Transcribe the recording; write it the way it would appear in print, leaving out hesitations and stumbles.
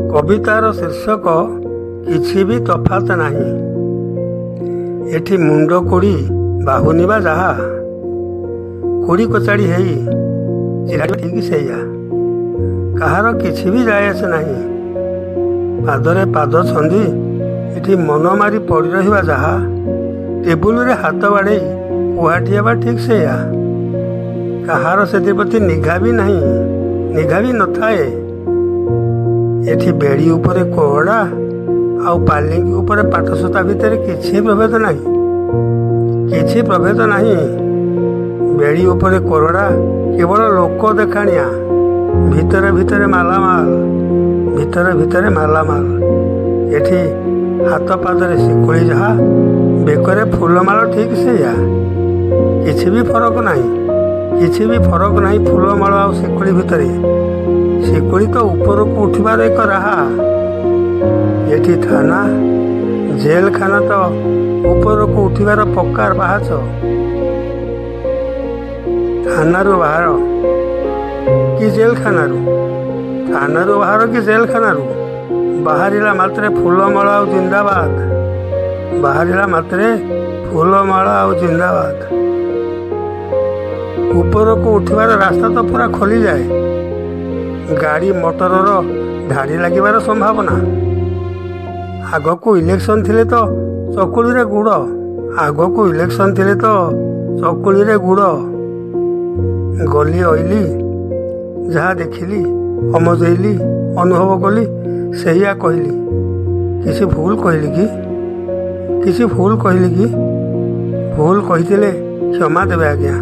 कवितार शीर्षक किछि भी तफात नाही। एठी मुंड कोड़ी बाहुनिबा जहा कोड़ी कचाड़ी हेई चिराड़ी ठीक सेया कहार किछि भी जाय आसे नाही। पादरे पाद छंदी एठी मन मारी पड़ी रहिबा जहा टेबुल रे हाथ बाड़े कुहाटियाबा ठीक सेया कहार सेप्रति निघा भी नहीं निघा भी नथाए। एठी बेड़ी उपरे कोहड़ा आउ पालिंगी उपरे पाठसूता भितर किछि प्रभेद नहीं किछि प्रभेद नहीं। बेड़ी उपरे कोरड़ा केवल लोक देखाणिया भितरे भितरे मालामाल भितरे भितरे मालामाल। एठी हाथ पादरे शिकुड़ी जहा बेकरे फूलमाल ठीक सेया किछि भी फरक नहीं किछि भी फरक नहीं। फूलमाल आउ शिकुड़ी भितरे शिकुड़ी तो ऊपर को उठिबार एक राहा। एठी थाना जेल खाना तो ऊपर को उठिबार पक्कार बाहाच। थानारू बाहर कि जेल खानारू थानारू बाहर कि जेल खानारू बाहरिला मात्रे फूलमाला आउ जिंदाबाद बाहरिला मात्रे फूलमाला आउ जिंदाबाद। ऊपर को उठिबार रास्ता तो पूरा खोली जाए। गाड़ी मोटरर धाड़ी लागिबार संभावना। आग को इलेक्शन थिले तो चकुली रे गुड़ आग को इलेक्शन थिले तो चकुली रे गुड़। गली अइली जहाँ देखिली अमजैली अनुभव कली सैया कहली। किसी भूल कहली कि किसी भूल कहली कि भूल कही क्षमा देवे आज्ञा।